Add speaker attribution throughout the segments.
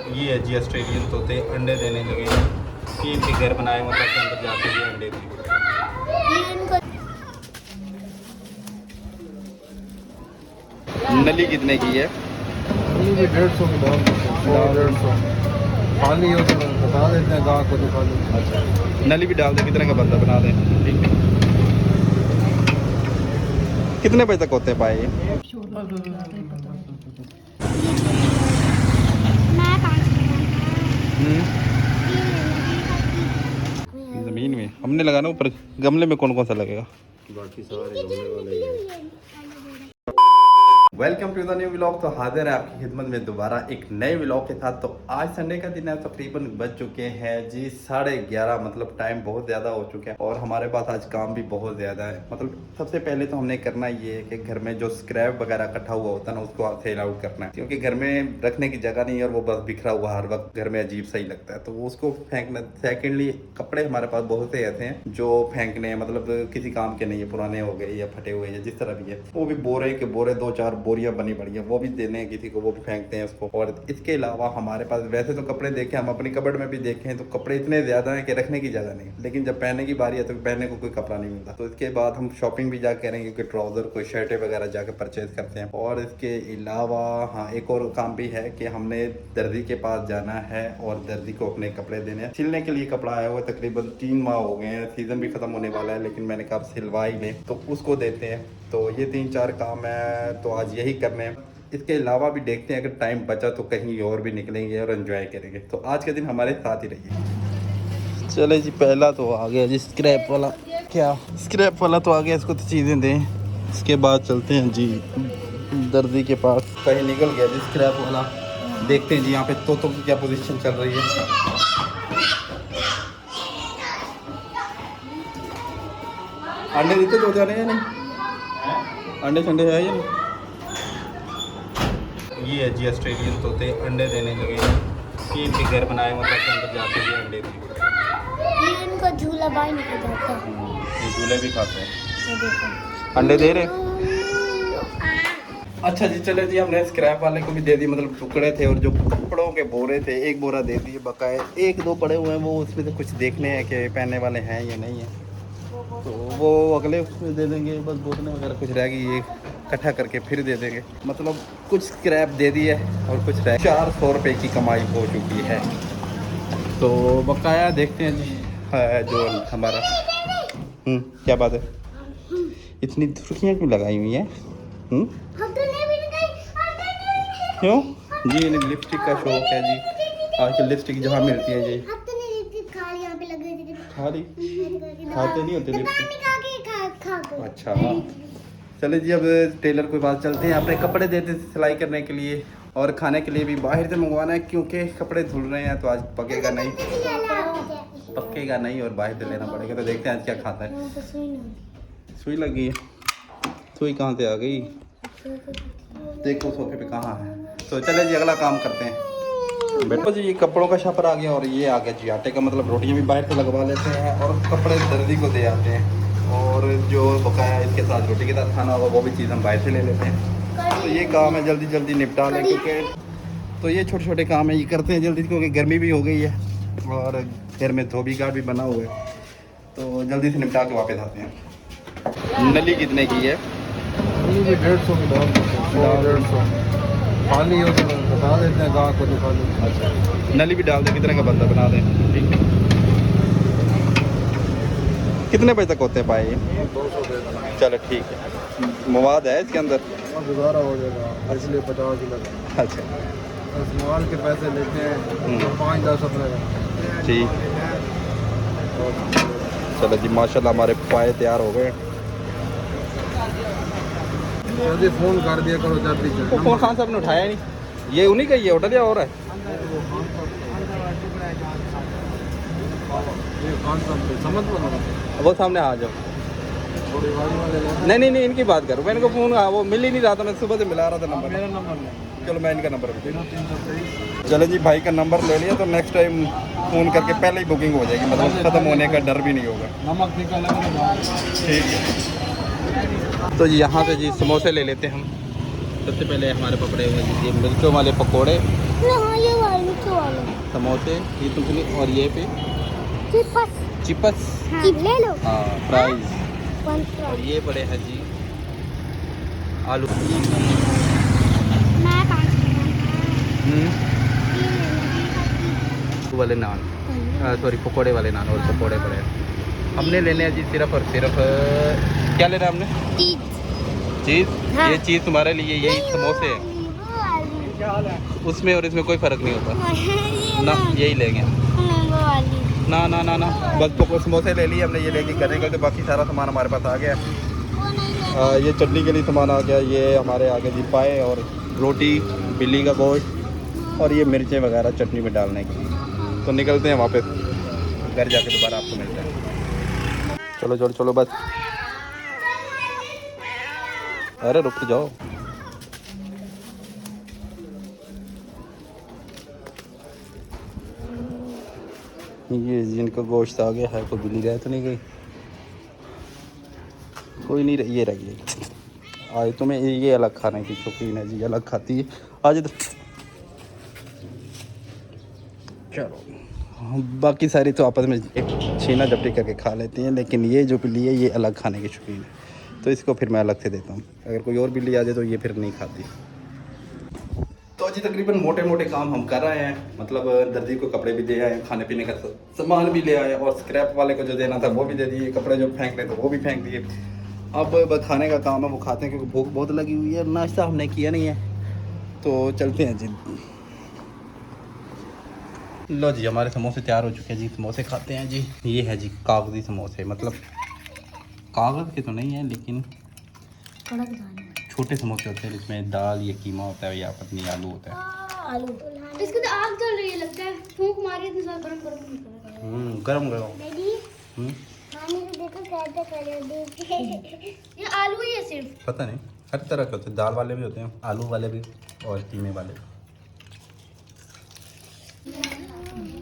Speaker 1: ये है जी ऑस्ट्रेलियन तोते अंडे देने लगे हैं कि इनके घर बनाए हुए ताकि अंदर जाके भी अंडे दें। नली कितने की है?
Speaker 2: ये भी 150 की दाम 150 खाली हो तो बता देते हैं गाँव को दिखा देते हैं।
Speaker 1: अच्छा, नली भी डाल दे, कितने का बंदा बना दें। ठीक है, कितने बजे तक होते हैं पाए ये? जमीन में हमने लगाना, ऊपर गमले में कौन कौन सा लगेगा?
Speaker 2: बाकी सारे गमले वाले हैं।
Speaker 1: Welcome to the new vlog. तो हाजिर है आपकी खिदमत में दोबारा एक नए व्लॉग के साथ। तो आज संडे का दिन है, तकरीबन बज चुके हैं जी 11:30। मतलब टाइम बहुत ज़्यादा हो चुका है और हमारे पास आज काम भी बहुत ज़्यादा है। मतलब सबसे पहले तो हमने करना ये है कि घर में जो स्क्रैप वगैरह इकट्ठा हुआ होता है ना, उसको सेल आउट करना है, क्योंकि घर में रखने की जगह नहीं है और वो बस बिखरा हुआ हर वक्त घर में अजीब सही लगता है, तो वो उसको फेंकना। सेकेंडली कपड़े हमारे पास बहुत से ऐसे हैं जो फेंकने, मतलब किसी काम के नहीं है, पुराने हो गए या फटे हुए या जिस तरह भी है, वो भी बोरे के बोरे 2-4 बोरियां बनी पड़ी है, वो भी देने हैं किसी को, वो भी फेंकते हैं उसको। और इसके अलावा हमारे पास वैसे तो कपड़े देखे, हम अपनी कबर्ड में भी देखे हैं तो कपड़े इतने ज्यादा हैं कि रखने की जगह नहीं, लेकिन जब पहनने की बारी है तो पहनने को कोई कपड़ा नहीं मिलता। तो इसके बाद हम शॉपिंग भी जाके करेंगे, क्योंकि ट्राउजर कोई शर्टें वगैरह जाके परचेज करते हैं। और इसके अलावा हाँ, एक और काम भी है कि हमने दर्जी के पास जाना है और दर्जी को अपने कपड़े देने हैं। सिलने के लिए कपड़ा आया हुआ तकरीबन 3 माह हो गए हैं, सीजन भी खत्म होने वाला है, लेकिन मैंने कहा सिलवा ही लें, तो उसको देते हैं। तो ये 3-4 काम है, तो आज यही करने हैं। इसके अलावा भी देखते हैं, अगर टाइम बचा तो कहीं और भी निकलेंगे और एंजॉय करेंगे। तो आज के दिन हमारे साथ ही रहिए। चले जी, पहला तो आ गया जी स्क्रैप वाला। क्या स्क्रैप वाला तो आ गया, इसको तो चीज़ें दें। इसके बाद चलते हैं जी दर्जी के पास। कहीं निकल गया जी स्क्रैप वाला। देखते हैं जी यहाँ पे तोतों की क्या पोजीशन चल रही है। अंडे देते तो जाने या नहीं? अंडे संडे है या नहीं? ये है जी ऑस्ट्रेलियन तोते अंडे देने लगे हैं कि इनके घर बनाए हुए ताकि अंदर जाके भी अंडे दें।
Speaker 3: इनका झूला बाहर निकल जाता है,
Speaker 1: ये झूले भी खाते हैं।
Speaker 3: ये देखो
Speaker 1: अंडे दे रहे। अच्छा जी, चले जी, हमने स्क्रैप वाले को भी दे दी, मतलब टुकड़े थे और जो कपड़ों के बोरे थे, एक बोरा दे दिए, बकाए 1-2 पड़े हुए हैं, वो उसमें से कुछ देखने हैं कि पहनने वाले हैं या नहीं है, तो वो अगले उसमें दे देंगे। बस बोतलें वगैरह कुछ रह गई, ये इकट्ठा करके फिर दे देंगे। मतलब कुछ स्क्रैप दे दी है और कुछ रह। 400 रुपये की कमाई हो चुकी है, तो बकाया देखते हैं जी है जो हमारा। क्या बात है, इतनी सुर्खियाँ क्यों लगाई हुई हैं? क्यों जी? इन्हें लिपस्टिक का शौक है जी, आजकल लिपस्टिक जहाँ मिलती है जी खाली खाते नहीं होते लिपस्टिक। अच्छा, चले जी, अब टेलर के पास चलते हैं। अपने कपड़े देते सिलाई करने के लिए और खाने के लिए भी बाहर से मंगवाना है, क्योंकि कपड़े धुल रहे हैं तो आज पकेगा नहीं और बाहर से लेना पड़ेगा। तो देखते हैं आज क्या खाता है। सुई लगी है, सुई कहाँ से आ गई? देखो सोफे पे कहाँ है। तो चले जी, अगला काम करते हैं। बेटो जी, ये कपड़ों का शपर आ गया और ये आ गया जी आटे का। मतलब रोटियां भी बाहर से लगवा लेते हैं और कपड़े दर्जी को दे आते हैं, और जो बकाया इसके साथ रोटी के साथ खाना होगा वो भी चीज़ हम बाहर से ले लेते हैं। तो ये काम है जल्दी जल्दी निपटा लें, क्योंकि तो ये छोटे छोटे काम है, ये करते हैं जल्दी, क्योंकि गर्मी भी हो गई है और घर में धोबी घाट भी बना हुआ है, तो जल्दी से निपटा के वापस आते हैं। नली कितने की है?
Speaker 2: ये भी 150 की दाम 150 खाली हो तो बता देते हैं गाँव को दिखा देते हैं।
Speaker 1: अच्छा, नली भी डाल दे, कितने का बंदा बना दें। ठीक है, कितने बजे तक होते हैं पाए ये?
Speaker 2: 200 दे देना,
Speaker 1: चलो ठीक है। मवाद है इसके अंदर?
Speaker 2: गुजारा हो जाएगा, इसलिए 50 ही लगा।
Speaker 1: अच्छा,
Speaker 2: इस्तेमाल के पैसे लेते हैं 5-10 रुपये।
Speaker 1: ठीक, चलो जी, माशाल्लाह हमारे पाए तैयार हो गए।
Speaker 2: जल्दी फ़ोन कर दिया करो जल्दी से।
Speaker 1: फ़ोन खान साहब ने उठाया नहीं, ये उन्हीं का ही है होटल या और है?
Speaker 2: समझ
Speaker 1: वो सामने आ जाओ। नहीं, इनकी बात करो। मैंने को फ़ोन वो मिल ही नहीं रहा था, मैं सुबह से मिला रहा था नंबर।
Speaker 2: मेरा नंबर नहीं,
Speaker 1: चलो मैं इनका नंबर भी। चलो जी, भाई का नंबर ले लिया, तो नेक्स्ट टाइम फ़ोन करके पहले ही बुकिंग हो जाएगी, मतलब ख़त्म होने का डर भी नहीं होगा।
Speaker 2: नमक निकाला।
Speaker 1: ठीक है, तो जी यहाँ से जी समोसे ले लेते हैं हम। सबसे पहले हमारे पकड़े हुए जी मिर्चों वाले पकोड़े। समोसे ये तुमके लिए, और ये पे
Speaker 3: चिप्स
Speaker 1: चिप्स
Speaker 3: ले लो
Speaker 1: हाँ फ्राइज,
Speaker 3: 1 फ्राई
Speaker 1: और ये पड़े हैं जी आलू।
Speaker 3: मैं 5
Speaker 1: वाले नान, सॉरी पकोड़े वाले नान, और पकोड़े पड़े हैं। हमने लेने हैं जी सिर्फ और सिर्फ क्या लेना है हमने? चीज़।
Speaker 3: हाँ।
Speaker 1: ये चीज़ तुम्हारे लिए, ये समोसे हैं उसमें और इसमें कोई फ़र्क नहीं होता ना, यही लेंगे ना ना ना ना। बस समोसे ले लिए हमने, ये लेके घर निकलते, बाकी सारा सामान हमारे पास आ गया। ये चटनी के लिए सामान आ गया, ये हमारे आगे जी पाए और रोटी, बिल्ली का गोश्त और ये मिर्चें वगैरह चटनी में डालने की। तो निकलते हैं वापस घर जाके, दोबारा आपको मिलते हैं। चलो चलो चलो बस, अरे रुक जाओ। ये जिनका गोश्त आ गया है, कोई बिल्ली रह तो नहीं गई? कोई नहीं, ये रह गई। आज तुम्हें ये अलग खाने की शौकीन है जी, अलग खाती है आज तो। चलो बाकी सारी तो आपस में एक छीना झपटी करके खा लेती हैं, लेकिन ये जो बिल्ली है ये अलग खाने की शौकीन है, तो इसको फिर मैं अलग से देता हूँ। अगर कोई और बिल्ली आ जाए तो ये फिर नहीं खाती। तो जी तकरीबन मोटे मोटे काम हम कर रहे हैं, मतलब दर्जी को कपड़े भी दे आए, खाने पीने का सामान भी ले आए, और स्क्रैप वाले को जो देना था वो भी दे दिए, कपड़े जो फेंक रहे थे वो भी फेंक दिए। अब बस खाने का काम है, वो खाते हैं क्योंकि भूख बहुत लगी हुई है। नाश्ता हमने किया नहीं है, तो चलते हैं जी। लो जी हमारे समोसे तैयार हो चुके हैं जी, समोसे खाते हैं जी। ये है जी कागजी समोसे, मतलब कागज़ के तो नहीं है लेकिन छोटे समोसे होते हैं जिसमें दाल या कीमा होता है या पत्नी आलू होता है।
Speaker 3: आलू इसको तो आग जल रही है लगता है, फूंक मारी इतनी सारा गरम गरम निकल
Speaker 1: गरम गरम।
Speaker 3: डैडी खाने को देखो कैसे करे देख। ये आलू ही है सिर्फ?
Speaker 1: पता नहीं, हर तरह के होते हैं, दाल वाले भी होते हैं, आलू वाले भी और कीमे वाले।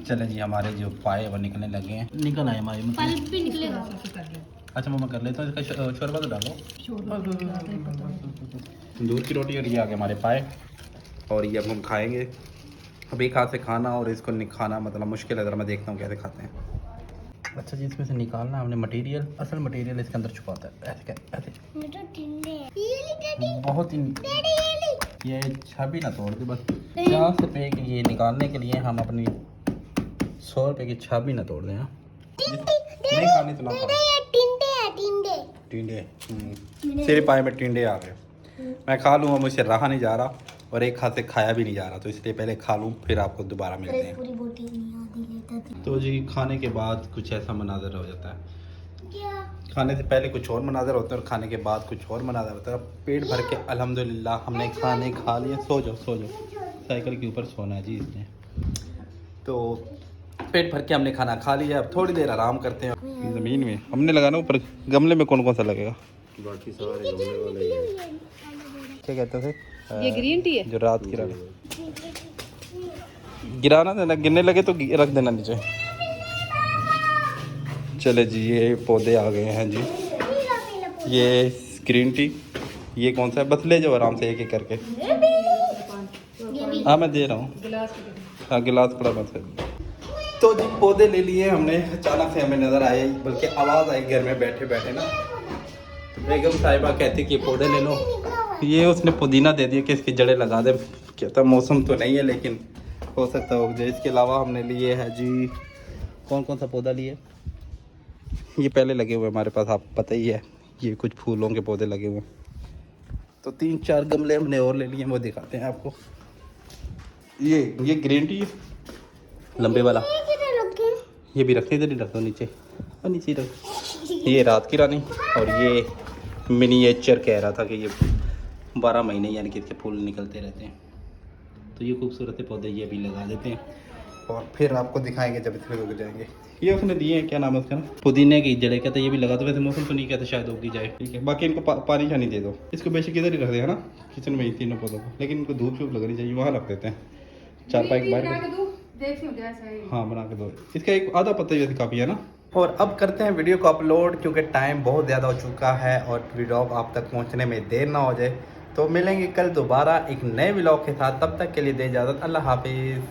Speaker 1: चले जी हमारे जो पाए वो निकलने लगे हैं, निकल आए हमारे,
Speaker 3: पल्प भी निकलेगा।
Speaker 1: अच्छा मम्मा कर लेता हूँ, इसका शोरबा तो डालो। दूध की रोटी, और ये आ गए हमारे पाए, और ये अब हम खाएंगे। अब एक हाथ से खाना और इसको खाना मतलब मुश्किल है, ज़रा मैं देखता हूँ कैसे खाते हैं। अच्छा जी इसमें से निकालना हमने मटेरियल, असल मटेरियल इसके अंदर छुपाता है। ऐसे ऐसे बहुत ही ये छवि ना तोड़ दे बस। 50 रुपये की ये निकालने के लिए हम अपनी 100 रुपये की छवि ना तोड़ दें। नहीं खाने तो ना टिंडे सिर्फ पाए में टिंडे आ गए। मैं खा लूँगा, मुझसे रहा नहीं जा रहा और एक हाथ से खाया भी नहीं जा रहा, तो इसलिए पहले खा लूँ फिर आपको दोबारा मिलते हैं। तो जी खाने के बाद कुछ ऐसा मनाजर हो जाता है, खाने से पहले कुछ और मनाजर होता है और खाने के बाद कुछ और मनाजर होता है। पेट भर के अल्हम्दुलिल्लाह हमने खाने खा लिए। सो जाओ सो जाओ, साइकिल के ऊपर सोना है जी इसने। तो पेट भर के हमने खाना खा लिया, अब थोड़ी देर आराम करते हैं। ज़मीन में हमने लगाना, ऊपर गमले में कौन कौन सा लगेगा?
Speaker 2: बाकी सारे गमले वाले
Speaker 1: क्या कहते थे?
Speaker 4: ये ग्रीन टी है
Speaker 1: जो रात गिरा गिराना देना, गिरने लगे तो रख देना नीचे। चले जी ये पौधे आ गए हैं जी। ये ग्रीन टी, ये कौन सा है? बस ले जाओ आराम से एक एक करके। हाँ मैं दे रहा हूँ, हाँ गिलास पड़ा मत। तो जी पौधे ले लिए हमने, अचानक से हमें नज़र आए, बल्कि आवाज़ आई घर में बैठे बैठे ना, तो बेगम साहिबा कहती कि पौधे ले लो। ये उसने पुदीना दे दिया कि इसकी जड़ें लगा दे। कहता मौसम तो नहीं है लेकिन हो सकता हो जाए। इसके अलावा हमने लिए है जी, कौन कौन सा पौधा लिए? ये पहले लगे हुए हमारे पास, आप पता ही है, ये कुछ फूलों के पौधे लगे हुए। तो 3-4 गमले हमने और ले लिए, वो दिखाते हैं आपको। ये ग्रीन टी लंबे वाला, ये भी रखने इधर ही रख दो नीचे, और नीचे रख। ये रात की रानी, और ये मिनिएचर कह रहा था कि ये 12 महीने यानी कि इसके फूल निकलते रहते हैं। तो ये खूबसूरत पौधे ये भी लगा देते हैं और फिर आपको दिखाएंगे जब इसमें उग जाएंगे। ये उसने दिए हैं, क्या नाम है उसका ना, पुदीने की जड़ें कहते हैं, ये भी लगा दो। वैसे मौसम तो नहीं कहते, शायद उगी जाए। ठीक है, बाकी इनको पानी शानी दे दो। इसको बेशक इधर ही रख दे है ना, किचन में ही तीनों पौधों को, लेकिन इनको धूप शूप लगनी चाहिए, वहाँ रख देते हैं। 4-5 बार हाँ बना के दो। इसका एक आधा पत्ता ही वैसे काफ़ी है ना। और अब करते हैं वीडियो को अपलोड, क्योंकि टाइम बहुत ज़्यादा हो चुका है और वीडियो आप तक पहुंचने में देर ना हो जाए। तो मिलेंगे कल दोबारा एक नए व्लॉग के साथ, तब तक के लिए दे इजाज़त। अल्लाह हाफिज़।